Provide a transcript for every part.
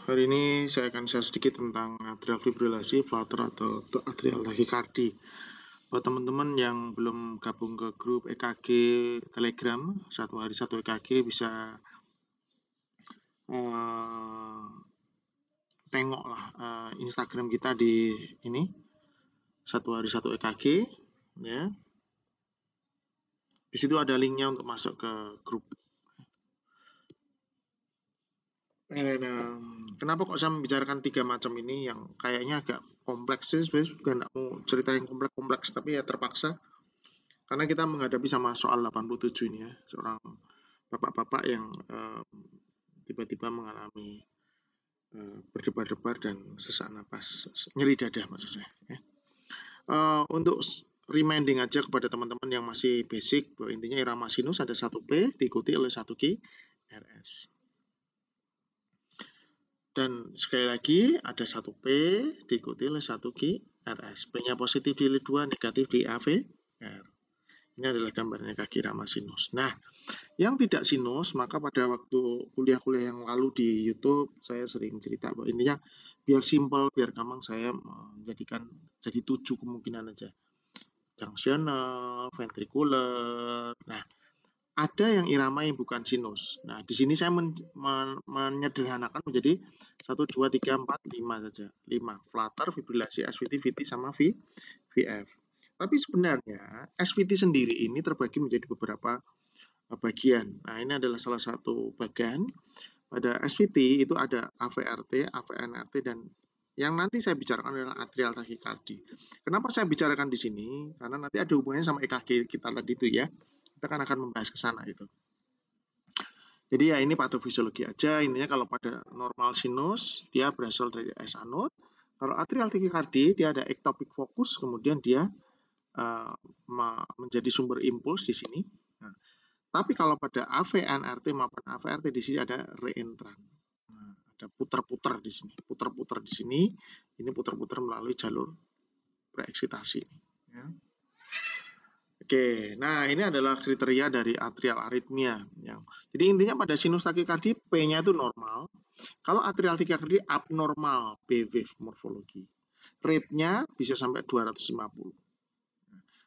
Hari ini saya akan share sedikit tentang atrial fibrilasi, flutter atau atrial tachycardia. Buat teman-teman yang belum gabung ke grup EKG Telegram, satu hari satu EKG bisa tengoklah Instagram kita di ini, satu hari satu EKG, ya. Di situ ada linknya untuk masuk ke grup. Kenapa kok saya membicarakan 3 macam ini yang kayaknya agak kompleks sih, sebenarnya juga nggak mau cerita yang kompleks-kompleks, tapi ya terpaksa karena kita menghadapi sama soal 87 ini ya, seorang bapak-bapak yang tiba-tiba mengalami berdebar-debar dan sesak napas, nyeri dada maksud saya. Ya. Untuk reminding aja kepada teman-teman yang masih basic, bahwa intinya irama sinus ada 1P diikuti oleh 1Q RS. Dan sekali lagi ada 1P diikuti oleh 1Q RS. P-nya positif di lead 2, negatif di AVR. Ini adalah gambarnya kaki irama sinus. Nah, yang tidak sinus, maka pada waktu kuliah-kuliah yang lalu di YouTube, saya sering cerita bahwa intinya biar simple, biar gampang, saya menjadikan jadi 7 kemungkinan aja. Junctional, ventricular. Nah, ada yang irama yang bukan sinus. Nah, di sini saya menyederhanakan menjadi 1, 2, 3, 4, 5 saja. 5. Flutter, fibrilasi, SVT, VT, sama VF. Tapi sebenarnya SVT sendiri ini terbagi menjadi beberapa bagian. Nah, ini adalah salah satu bagian. Pada SVT itu ada AVRT, AVNRT, dan yang nanti saya bicarakan adalah atrial tachycardia. Kenapa saya bicarakan di sini? Karena nanti ada hubungannya sama EKG kita tadi itu ya. Kita akan membahas ke sana itu. Jadi ya ini patofisiologi aja. Intinya kalau pada normal sinus, dia berasal dari S anode. Kalau atrial tachycardia, dia ada ectopic focus, kemudian dia menjadi sumber impuls di sini. Nah, tapi kalau pada AVNRT maupun AVRT di sini ada reentrant. Nah, ada putar-putar di sini, putar-putar di sini. Ini putar-putar melalui jalur preeksitasi. Ya. Oke, nah ini adalah kriteria dari atrial aritmia. Jadi intinya pada sinus takikardi P-nya itu normal. Kalau atrial takikardi abnormal B-wave morfologi. Rate-nya bisa sampai 250.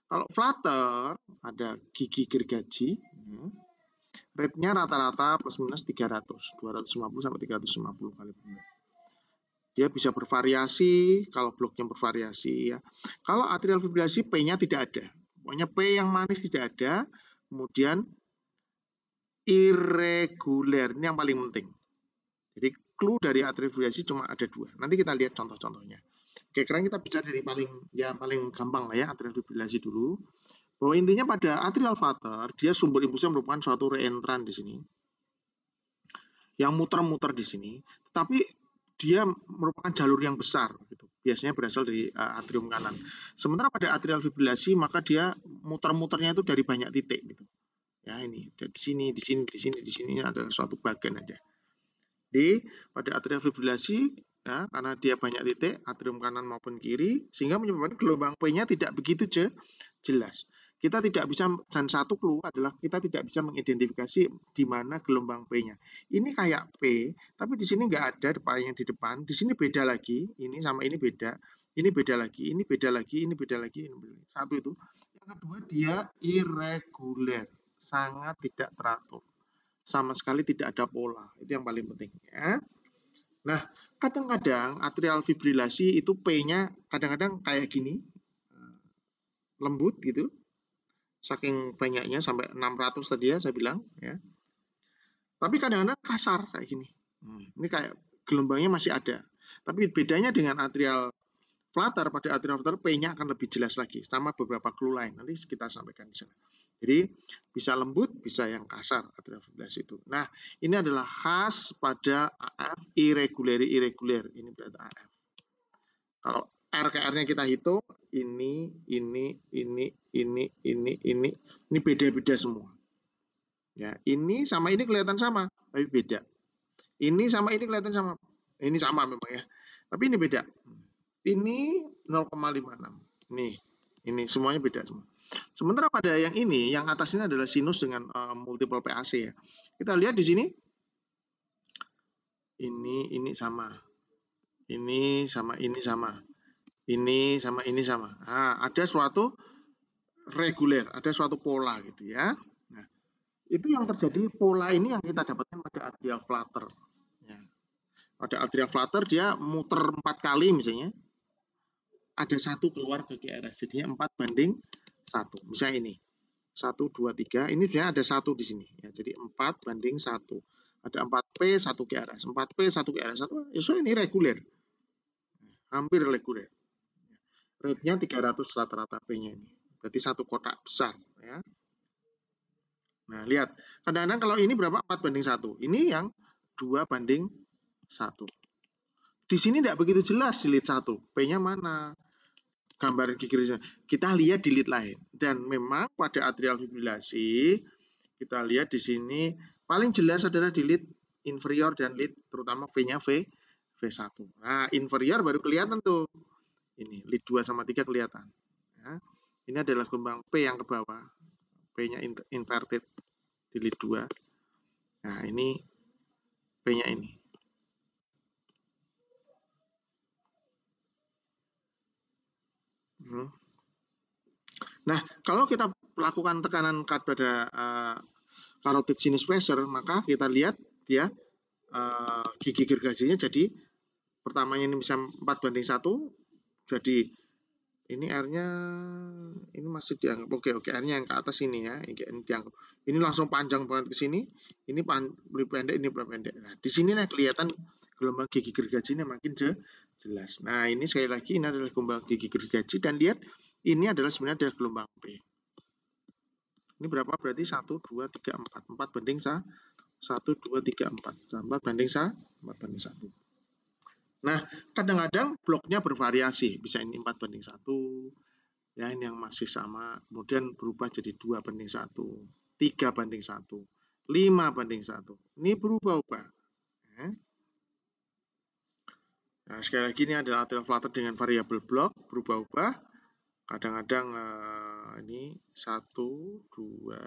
Kalau flutter ada gigi gergaji, rate-nya rata-rata plus minus 300, 250 sampai 350 kali per menit. Dia bisa bervariasi, kalau bloknya bervariasi ya. Kalau atrial fibrilasi P-nya tidak ada. Pokoknya P yang manis tidak ada, kemudian irregular, ini yang paling penting. Jadi clue dari atrial fibrilasi cuma ada 2. Nanti kita lihat contoh-contohnya. Oke, sekarang kita bicara dari paling gampang lah ya, atrial fibrilasi dulu. Bahwa intinya pada atrial flutter, dia sumber impulsnya merupakan suatu reentrant di sini. Yang muter-muter di sini, tetapi dia merupakan jalur yang besar gitu. Biasanya berasal dari atrium kanan. Sementara pada atrial fibrilasi maka dia muter-muternya itu dari banyak titik gitu. Ya ini di sini, di sini, di sini, di sini ada suatu bagian aja. Di pada atrial fibrilasi ya, karena dia banyak titik atrium kanan maupun kiri sehingga menyebabkan gelombang P-nya tidak begitu jelas. Kita tidak bisa, dan satu clue adalah kita tidak bisa mengidentifikasi di mana gelombang P-nya. Ini kayak P, tapi di sini nggak ada yang di depan. Di sini beda lagi, ini sama ini beda. Ini beda lagi, ini beda lagi, ini beda lagi, ini beda lagi. Satu itu. Yang kedua, dia irregular, sangat tidak teratur. Sama sekali tidak ada pola. Itu yang paling penting. Ya. Nah, kadang-kadang atrial fibrilasi itu P-nya kadang-kadang kayak gini, lembut gitu, saking banyaknya sampai 600 tadi ya saya bilang ya. Tapi kadang-kadang kasar kayak gini. Ini kayak gelombangnya masih ada. Tapi bedanya dengan atrial flutter, pada atrial flutter P-nya akan lebih jelas lagi sama beberapa clue lain. Nanti kita sampaikan di sana. Jadi bisa lembut, bisa yang kasar atrial fibrilasi itu. Nah, ini adalah khas pada AF irregular. Ini berarti AF. Kalau RKR-nya kita hitung, ini beda-beda semua. Ya, ini sama ini kelihatan sama, tapi beda. Ini sama ini kelihatan sama. Ini sama memang ya. Tapi ini beda. Ini 0,56. Ini semuanya beda semua. Sementara pada yang ini, yang atas ini adalah sinus dengan multiple PAC ya. Kita lihat di sini ini sama. Ini sama ini sama. Ini sama ini sama. Nah, ada suatu reguler, ada suatu pola gitu ya. Nah, itu yang terjadi pola ini yang kita dapatkan pada atrial flutter. Ya. Pada atrial flutter dia muter 4 kali misalnya, ada satu keluar ke GRS, jadinya 4:1. Misalnya ini 1, 2, 3, ini sebenarnya ada satu di sini ya, jadi 4:1. Ada 4P 1 GRS, 4P 1 GRS, so ini reguler, hampir reguler. Rate-nya 300 rata-rata P-nya ini, berarti satu kotak besar ya. Nah, lihat. Kadang-kadang kalau ini berapa? 4:1. Ini yang 2:1. Di sini tidak begitu jelas di lead 1. P-nya mana? Gambar gigi kita lihat di lead lain. Dan memang pada atrial fibrilasi, kita lihat di sini paling jelas adalah di lead inferior dan lead, terutama V-nya V1. Nah, inferior baru kelihatan tuh. Ini lead 2 sama 3 kelihatan. Ya. Ini adalah gelombang P yang ke bawah. P-nya inverted di lead 2. Nah, ini P-nya ini. Nah, kalau kita lakukan tekanan pada carotid sinus pressure, maka kita lihat dia gigi gergajinya jadi pertamanya ini bisa 4:1, jadi ini R-nya ini masih dianggap oke, R-nya yang ke atas ini ya, ini dianggap ini langsung panjang banget ke sini, ini lebih pendek, ini lebih pendek. Nah, di sini kelihatan gelombang gigi gergajinya makin jelas. Nah, ini sekali lagi ini adalah gelombang gigi gergaji, dan lihat ini adalah sebenarnya adalah gelombang P. Ini berapa? Berarti 1, 2, 3, 4. 4:1. 1, 2, 3, 4. 4:1. Nah, kadang-kadang bloknya bervariasi. Bisa ini 4:1. Ya, ini yang masih sama. Kemudian berubah jadi 2:1. 3:1. 5:1. Ini berubah-ubah. Ya. Nah, sekali lagi ini adalah atrial flutter dengan variabel blok. Berubah-ubah. Kadang-kadang ini 1, 2,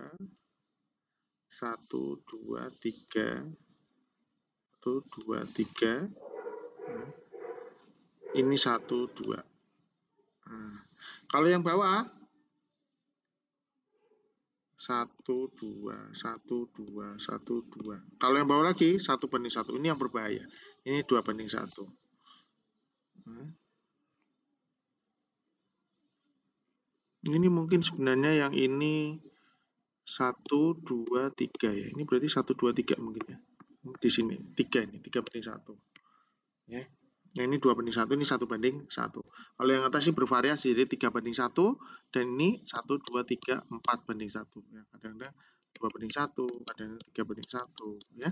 1, 2, 3, 1, 2, 3, ini 1, 2. Nah, kalau yang bawah 1, 2, 1, 2, 1, 2. Kalau yang bawah lagi 1:1. Ini yang berbahaya. Ini 2:1. Nah, ini mungkin sebenarnya yang ini 1, 2, 3 ya. Ini berarti 1, 2, 3 mungkin ya. Di sini 3 ini 3:1. Ya. Nah, ini 2:1, ini 1:1. Kalau yang atas ini bervariasi, jadi 3:1, dan ini 1, 2, 3, 4:1. Ya, kadang-kadang 2:1, kadang-kadang 3:1. Ya.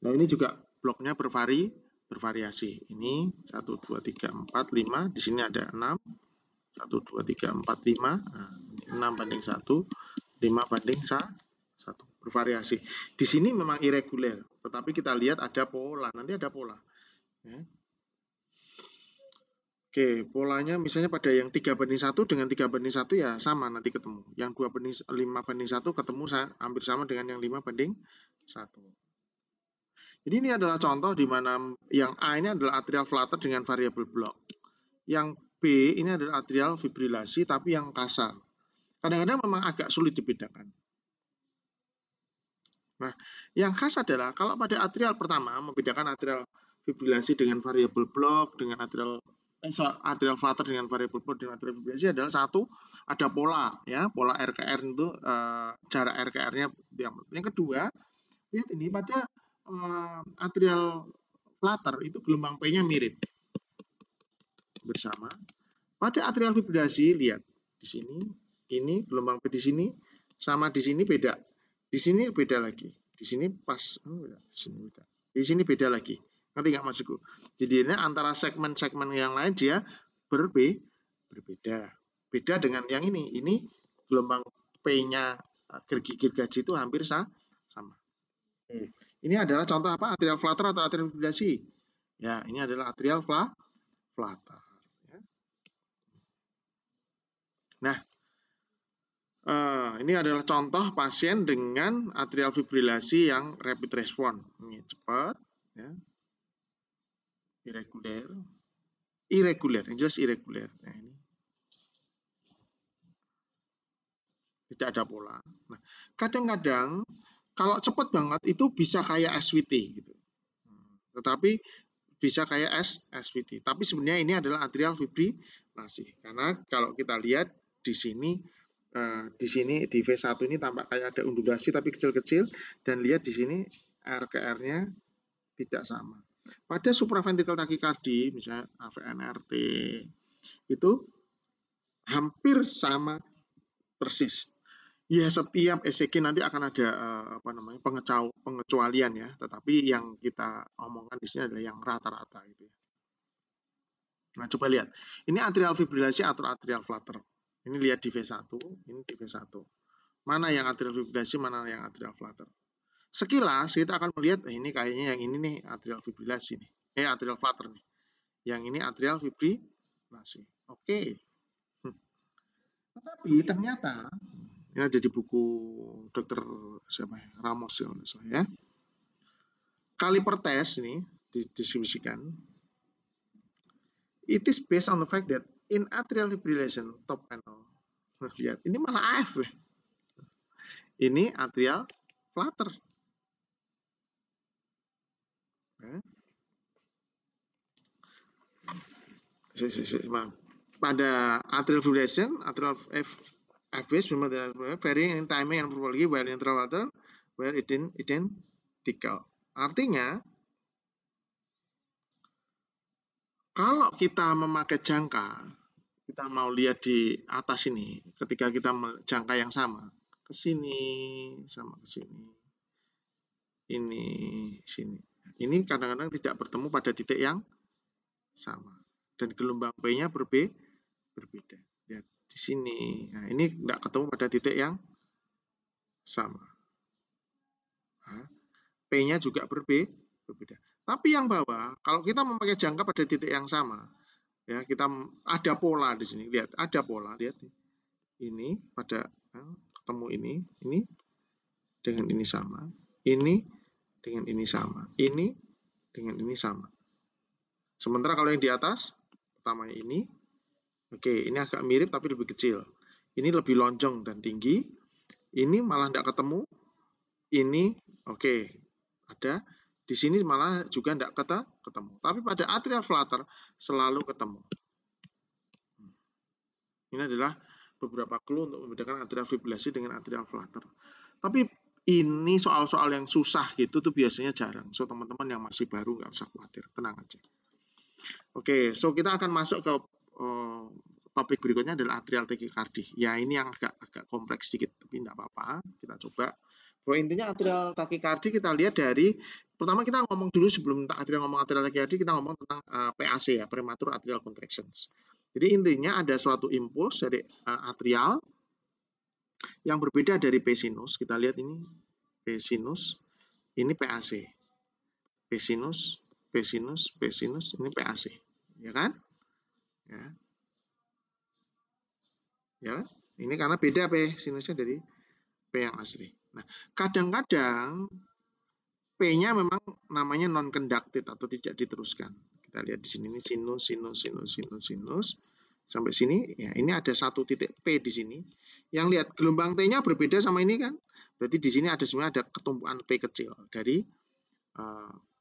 Nah, ini juga bloknya bervariasi. Ini 1, 2, 3, 4, 5. Di sini ada 6. 1, 2, 3, 4, 5. Nah, 6:1, 5:1. Bervariasi. Di sini memang irregular, tetapi kita lihat ada pola. Nanti ada pola. Ya. Oke, polanya misalnya pada yang 3:1 dengan 3:1 ya sama nanti ketemu. Yang 5:1 ketemu hampir sama dengan yang 5:1. Jadi ini adalah contoh di mana yang A ini adalah atrial flutter dengan variabel blok. Yang B ini adalah atrial fibrilasi tapi yang kasar. Kadang-kadang memang agak sulit dibedakan. Nah, yang khas adalah kalau pada atrial pertama membedakan atrial fibrilasi dengan variabel blok, dengan atrial flutter dengan variabel blok dengan atrial fibrilasi adalah satu, ada pola ya, pola RKR itu jarak RKR-nya. Yang kedua, lihat ini pada atrial flutter itu gelombang P-nya mirip bersama. Pada atrial fibrilasi lihat di sini, ini gelombang P di sini sama di sini beda. Di sini beda lagi. Di sini pas, di sini beda. Di sini beda lagi. Ngerti nggak maksudku? Jadi ini antara segmen-segmen yang lain dia berbeda. Beda dengan yang ini. Ini gelombang P-nya gergaji itu hampir sama. Ini adalah contoh apa? Atrial flutter atau atrial fibrilasi? Ya, ini adalah atrial flutter. Ya. Nah, Ini adalah contoh pasien dengan atrial fibrilasi yang rapid response. Ini cepat, ya. Irregular, yang jelas irregular. Nah, ini tidak ada pola. Nah, kadang-kadang kalau cepat banget itu bisa kayak SVT gitu. Tetapi bisa kayak SVT. Tapi sebenarnya ini adalah atrial fibrilasi. Karena kalau kita lihat di sini di V1 ini tampak kayak ada undulasi tapi kecil-kecil, dan lihat di sini R ke R-nya tidak sama. Pada supraventricular tachycardia, misalnya AVNRT, itu hampir sama persis. Ya, setiap ECG nanti akan ada pengecualian ya, tetapi yang kita omongkan di sini adalah yang rata-rata gitu ya. Nah, coba lihat. Ini atrial fibrilasi atau atrial flutter. Ini lihat di V1, ini di V1. Mana yang atrial fibrilasi, mana yang atrial flutter. Sekilas kita akan melihat ini kayaknya yang ini nih atrial fibrilasi nih. Atrial flutter nih. Yang ini atrial fibrilasi. Oke. Tetapi ternyata ini ada di buku dokter siapa ya? Ramos ya. Kaliper test ini didistribusikan. It is based on the fact that in atrial fibrillation top panel. Lihat, ini malah AF. Ini atrial flutter. Pada atrial fibrillation, atrial FVS varying in timing and probability while atrial flutter where identical. Artinya, kalau kita memakai jangka, kita mau lihat di atas ini, ketika kita jangka yang sama, ke sini sama ke sini, ini sini. Ini kadang-kadang tidak bertemu pada titik yang sama, dan gelombang P-nya berbeda. Lihat di sini. Nah, ini tidak ketemu pada titik yang sama. Nah, P-nya juga berbeda. Tapi yang bawah, kalau kita memakai jangka pada titik yang sama, ya kita ada pola di sini. Lihat, ada pola. Lihat ini pada ketemu ini dengan ini sama, ini dengan ini sama, ini dengan ini sama. Sementara kalau yang di atas, pertamanya ini, oke, ini agak mirip tapi lebih kecil. Ini lebih lonjong dan tinggi. Ini malah tidak ketemu. Ini, oke, ada. Di sini malah juga tidak ketemu. Tapi pada atrial flutter selalu ketemu. Ini adalah beberapa clue untuk membedakan atrial fibrilasi dengan atrial flutter. Tapi ini soal-soal yang susah gitu tuh biasanya jarang. So teman-teman yang masih baru nggak usah khawatir, tenang aja. Oke, so kita akan masuk ke topik berikutnya adalah atrial tachycardia. Ya ini yang agak kompleks sedikit, tapi tidak apa-apa. Kita coba. Bahwa intinya atrial tachycardia kita lihat dari pertama kita ngomong dulu sebelum ngomong atrial tachycardia, kita ngomong tentang PAC ya, premature atrial contractions. Jadi intinya ada suatu impuls dari atrial yang berbeda dari P sinus. Kita lihat ini P sinus, ini PAC. P sinus, P sinus, P sinus, ini PAC. Ya kan? Ya, ini karena beda P sinusnya dari P yang asli. Nah, kadang-kadang P-nya memang namanya non-conducted atau tidak diteruskan. Kita lihat di sini ini sinus, sampai sini. Ya, ini ada satu titik P di sini. Yang lihat gelombang T-nya berbeda sama ini kan? Berarti di sini sebenarnya ada ketumpuan P kecil dari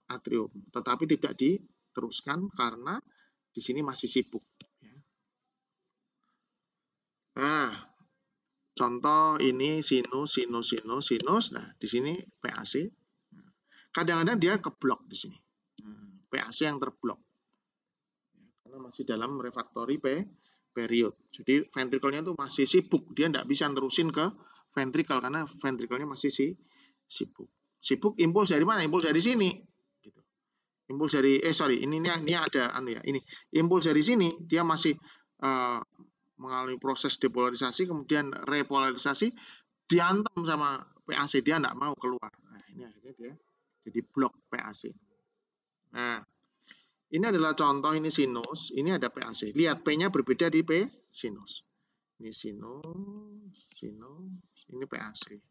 atrium, tetapi tidak diteruskan karena di sini masih sibuk. Nah, contoh ini sinus. Nah, di sini PAC. Kadang-kadang dia keblok di sini. PAC yang terblok. Karena masih dalam refractory period. Jadi ventrikelnya itu masih sibuk. Dia tidak bisa nerusin ke ventrikel karena ventrikelnya masih sibuk. Sibuk impuls dari mana? Impuls dari sini. Gitu. Impuls dari ini ada ini. Impuls dari sini dia masih mengalami proses depolarisasi, kemudian repolarisasi, diantem sama PAC, dia tidak mau keluar. Nah, ini akhirnya dia jadi blok PAC. Nah, ini adalah contoh, ini sinus, ini ada PAC. Lihat, P-nya berbeda di P sinus. Ini sinus, ini PAC.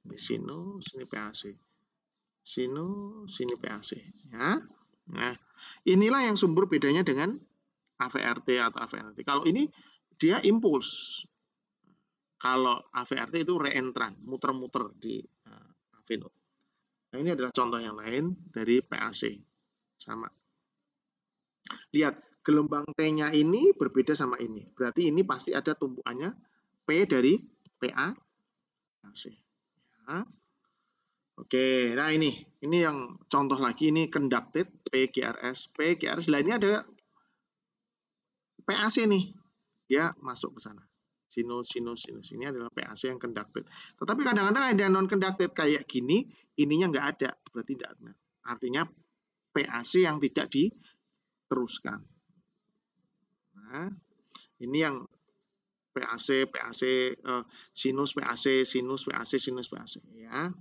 Ini sinus, ini PAC. Sinus, ini PAC. Ya. Nah, inilah yang sumber bedanya dengan AVRT atau AVRT. Kalau ini dia impuls. Kalau AVRT itu reentrant, muter-muter di AV node. Nah, ini adalah contoh yang lain dari PAC. Sama. Lihat, gelombang T-nya ini berbeda sama ini. Berarti ini pasti ada tumpukannya P dari PAC. Ya. Oke, nah ini yang contoh lagi, ini conducted PGRS. Nah ini ada PAC nih, dia masuk ke sana. Sinus. Ini adalah PAC yang conducted. Tetapi kadang-kadang ada non-conducted kayak gini, ininya nggak ada, berarti tidak ada. Artinya PAC yang tidak diteruskan. Nah, ini yang PAC, sinus PAC, ya.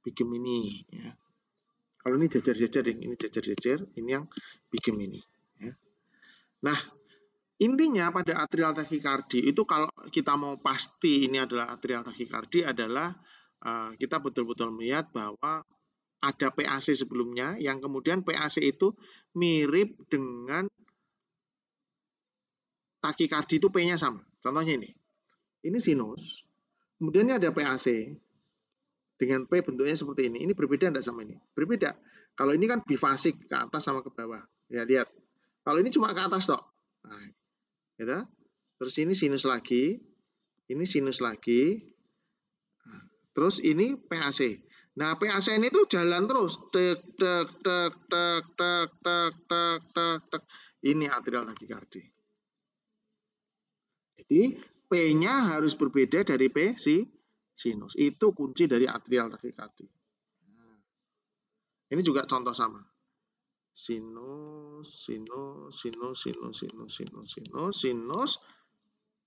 Bigem ini, ya. Kalau ini jajar-jajar, ini yang bigem ini. Ya. Nah, intinya pada atrial tachycardia itu kalau kita mau pasti ini adalah atrial tachycardia adalah kita betul-betul melihat bahwa ada PAC sebelumnya yang kemudian PAC itu mirip dengan tachycardia itu P-nya sama. Contohnya ini. Ini sinus, kemudian ini ada PAC dengan P bentuknya seperti ini. Ini berbeda enggak sama ini? Berbeda. Kalau ini kan bifasik ke atas sama ke bawah. Ya, lihat. Kalau ini cuma ke atas toh. Nah, ya. Terus ini sinus lagi. Ini sinus lagi. Terus ini PAC. Nah, PAC ini tuh jalan terus. Tek. Ini atrial tachycardia. Jadi, P-nya harus berbeda dari P sinus. Itu kunci dari atrial tachycardia. Nah, ini juga contoh sama. Sinus,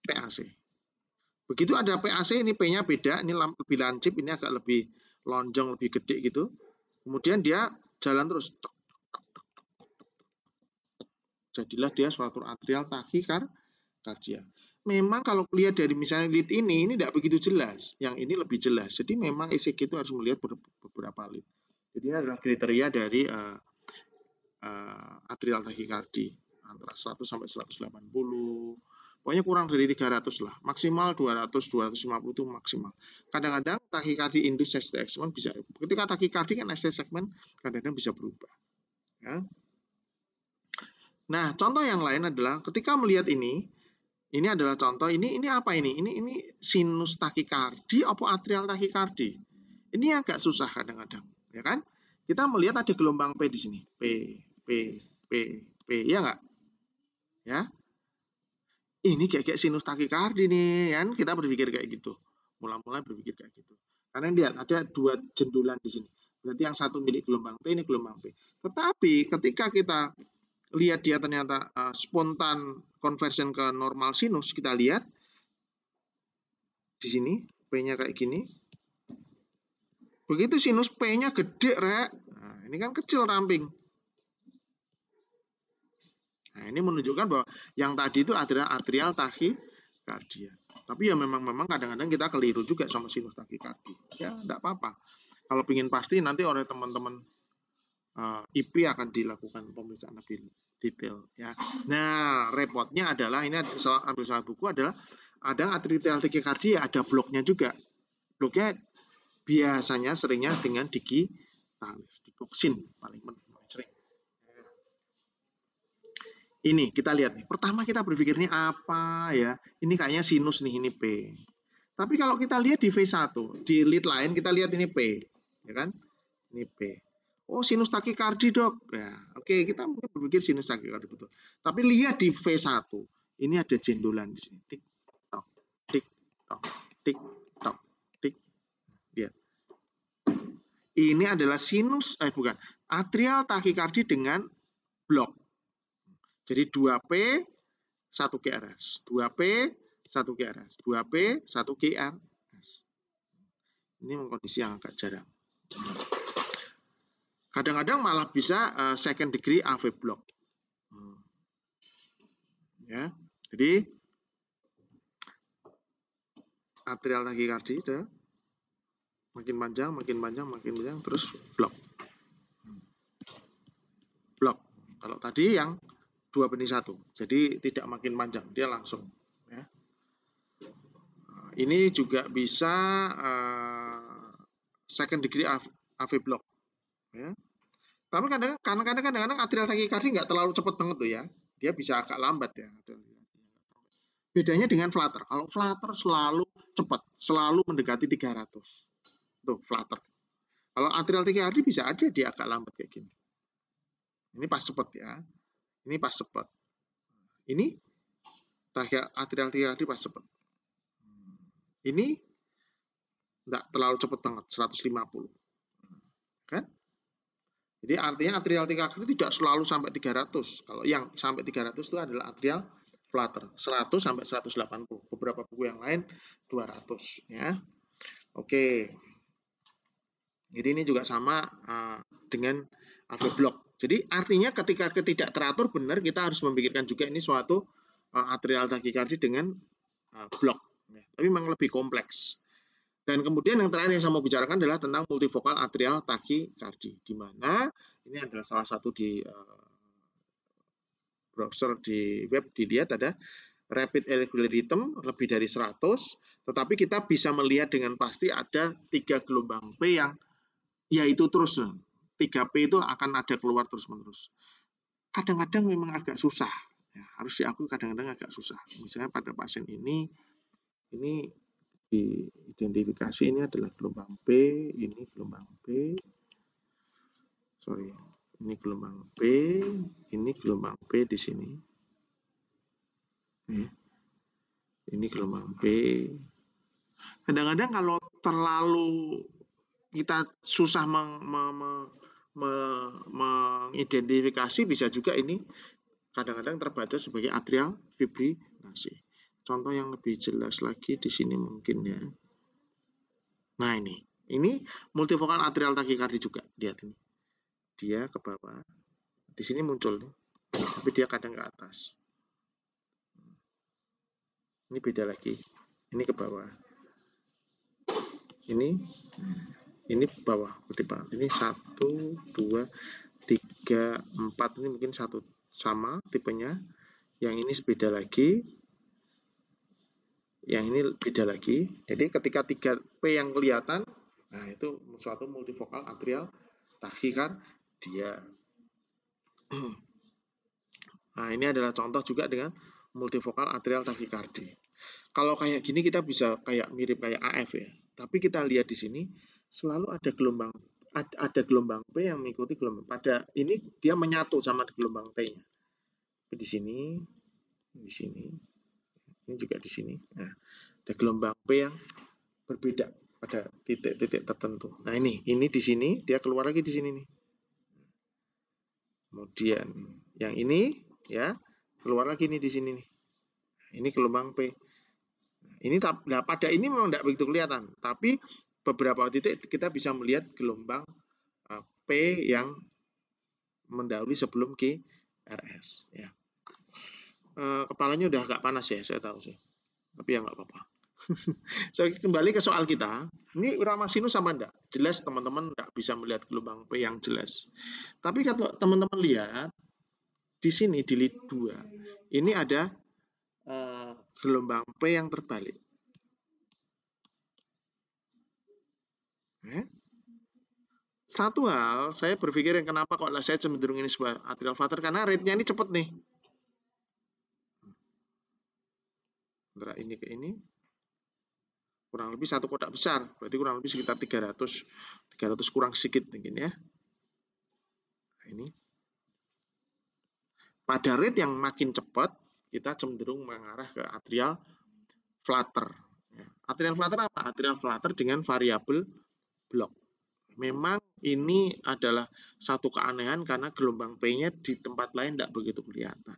PAC. Begitu ada PAC, ini P-nya beda, ini lebih lancip, ini agak lebih lonjong, lebih gede gitu. Kemudian dia jalan terus. Jadilah dia suatu atrial tachycardia. Memang kalau lihat dari misalnya lead ini tidak begitu jelas. Yang ini lebih jelas. Jadi memang ECG itu harus melihat beberapa lead. Jadi ini adalah kriteria dari atrial tachycardia. Antara 100 sampai 180. Pokoknya kurang dari 300 lah. Maksimal 200, 250 itu maksimal. Kadang-kadang tachycardia induced ST segment bisa. Ketika tachycardia kan ST segment kadang-kadang bisa berubah. Ya. Nah, contoh yang lain adalah ketika melihat ini adalah contoh, ini apa ini? Ini sinus tachycardia apa atrial tachycardia? Ini agak susah kadang-kadang, ya kan? Kita melihat ada gelombang P di sini. P, ya nggak? Ya. Ini kayak sinus tachycardia nih, kan? Kita berpikir kayak gitu. Mula-mula berpikir kayak gitu. Karena lihat ada dua jendulan di sini. Berarti yang satu milik gelombang T, ini gelombang P. Tetapi ketika kita lihat dia ternyata spontan conversion ke normal sinus, kita lihat di sini P-nya kayak gini. Begitu sinus P-nya gede, Rek. Nah, ini kan kecil ramping. Nah, ini menunjukkan bahwa yang tadi itu adalah atrial tachycardia. Tapi ya memang kadang-kadang kita keliru juga sama sinus tachycardia. Ya, enggak apa-apa. Kalau ingin pasti nanti oleh teman-teman IP akan dilakukan pemeriksaan lebih detail. Ya. Nah, repotnya adalah ini ambil salah buku adalah ada atrial tachycardia, ada bloknya juga. Bloknya biasanya seringnya dengan digitoxin paling sering. Ini kita lihat nih. Pertama kita berpikirnya apa ya? Ini kayaknya sinus nih, ini P. Tapi kalau kita lihat di V1, di lead lain kita lihat ini P, ya kan? Ini P. Oh, sinus tachycardia, Dok. Ya, oke, kita mungkin berpikir sinus tachycardia betul. Tapi lihat di V1, ini ada jendolan di sini. Tik tok, tik tok, tik tok, tik. Lihat. Ini adalah sinus atrial tachycardia dengan blok. Jadi 2P 1 GRS, 2P 1 GRS, 2P 1 GRS. Ini kondisi yang agak jarang. Kadang-kadang malah bisa second degree AV block. Ya. Jadi atrial takikardi, makin panjang, makin panjang, makin panjang, terus blok. Blok. Kalau tadi yang 2/1, jadi tidak makin panjang, dia langsung. Ya. Ini juga bisa second degree AV block. Ya. Tapi kadang-kadang atrial takikardi nggak terlalu cepat banget tuh ya. Dia bisa agak lambat ya. Bedanya dengan flutter. Kalau flutter selalu cepat, selalu mendekati 300. Tuh, flutter. Kalau atrial takikardi bisa aja dia agak lambat kayak gini. Ini pas cepat ya. Ini pas cepat. Ini atrial takikardi pas cepat. Ini nggak terlalu cepat banget, 150. Kan? Jadi artinya atrial takikardi tidak selalu sampai 300. Kalau yang sampai 300 itu adalah atrial flutter. 100 sampai 180. Beberapa buku yang lain 200 ya. Oke. Jadi ini juga sama dengan AV block. Jadi artinya ketika tidak teratur benar, kita harus memikirkan juga ini suatu atrial takikardi dengan block. Ya. Tapi memang lebih kompleks. Dan kemudian yang terakhir yang saya mau bicarakan adalah tentang multifokal atrial takikardi, di mana ini adalah salah satu di browser di web, dilihat ada rapid irregular rhythm lebih dari 100, tetapi kita bisa melihat dengan pasti ada 3 gelombang P yang yaitu terus. 3P itu akan ada keluar terus-menerus. Kadang-kadang memang agak susah, ya, harus diakui kadang-kadang agak susah. Misalnya pada pasien ini diidentifikasi ini adalah gelombang P, ini gelombang P, ini gelombang P, ini gelombang P di sini. Ini gelombang P. Kadang-kadang kalau terlalu kita susah mengidentifikasi, bisa juga ini kadang-kadang terbaca sebagai atrial fibrilasi. Contoh yang lebih jelas lagi di sini mungkin ya. Nah ini multifokal atrial takikardi juga, lihat ini. Dia ke bawah, di sini muncul, tapi dia kadang ke atas. Ini beda lagi, ini ke bawah. Ini bawah, ini 1, 2, 3, 4, ini mungkin satu sama tipenya. Yang ini beda lagi, yang ini beda lagi. Jadi ketika 3P yang kelihatan, nah itu suatu multifokal atrial takikardia. Nah ini adalah contoh juga dengan multifokal atrial takikardi. Kalau kayak gini kita bisa mirip kayak AF ya. Tapi kita lihat di sini selalu ada gelombang P yang mengikuti gelombang. Pada ini dia menyatu sama gelombang T-nya. Di sini, ini juga di sini. Nah, ada gelombang P yang berbeda pada titik-titik tertentu. Nah ini di sini dia keluar lagi di sini nih. Kemudian yang ini ya keluar lagi nih di sini nih. Ini gelombang P. Ini pada ini memang tidak begitu kelihatan, tapi beberapa titik kita bisa melihat gelombang P yang mendahului sebelum QRS. Ya. Kepalanya udah agak panas ya, saya tahu sih. Tapi ya nggak apa-apa. So, kembali ke soal kita. Ini irama sinus sama enggak? Jelas teman-teman enggak bisa melihat gelombang P yang jelas. Tapi kalau teman-teman lihat di sini di lead 2, ini ada gelombang P yang terbalik. Satu hal, saya berpikir yang kenapa kok saya cenderung ini sebuah atrial flutter, karena rate-nya ini cepat nih. Antara ini ke ini, kurang lebih satu kotak besar, berarti kurang lebih sekitar 300 kurang sedikit mungkin ya. Nah, ini. Pada rate yang makin cepat, kita cenderung mengarah ke atrial flutter. Ya. Atrial flutter apa? Atrial flutter dengan variabel block. Memang ini adalah satu keanehan karena gelombang P-nya di tempat lain tidak begitu kelihatan.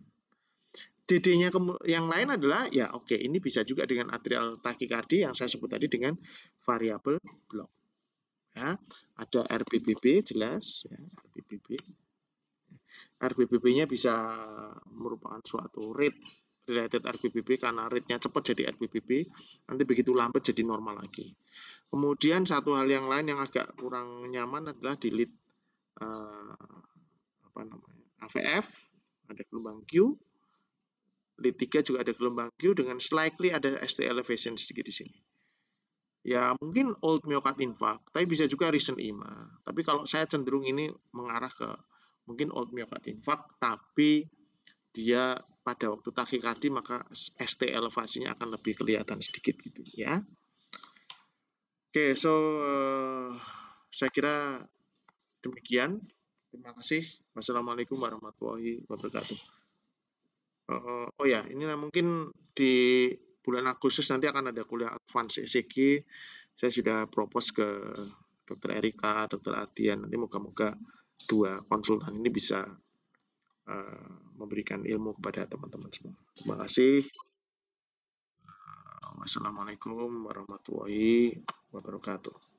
DD-nya yang lain adalah ya oke, ini bisa juga dengan atrial takikardi yang saya sebut tadi dengan variabel block. Ya, ada RBBB jelas ya, RBBB. RBBB-nya bisa merupakan suatu rate related RBBB karena rate-nya cepat jadi RBBB, nanti begitu lambat jadi normal lagi. Kemudian satu hal yang lain yang agak kurang nyaman adalah di lead AVF, ada gelombang Q, lead 3 juga ada gelombang Q dengan slightly ada ST elevation sedikit di sini. Ya mungkin old myocard infarct, tapi bisa juga recent IMA. Tapi kalau saya cenderung ini mengarah ke mungkin old myocard infarct, tapi dia pada waktu takikardi maka ST elevasinya akan lebih kelihatan sedikit gitu ya. Oke, so saya kira demikian. Terima kasih. Wassalamualaikum warahmatullahi wabarakatuh. Oh ya, ini mungkin di bulan Agustus nanti akan ada kuliah advance ECG. Saya sudah propose ke Dr. Erika, Dr. Adian. Nanti moga-moga dua konsultan ini bisa memberikan ilmu kepada teman-teman semua. Terima kasih. Wassalamualaikum warahmatullahi wabarakatuh.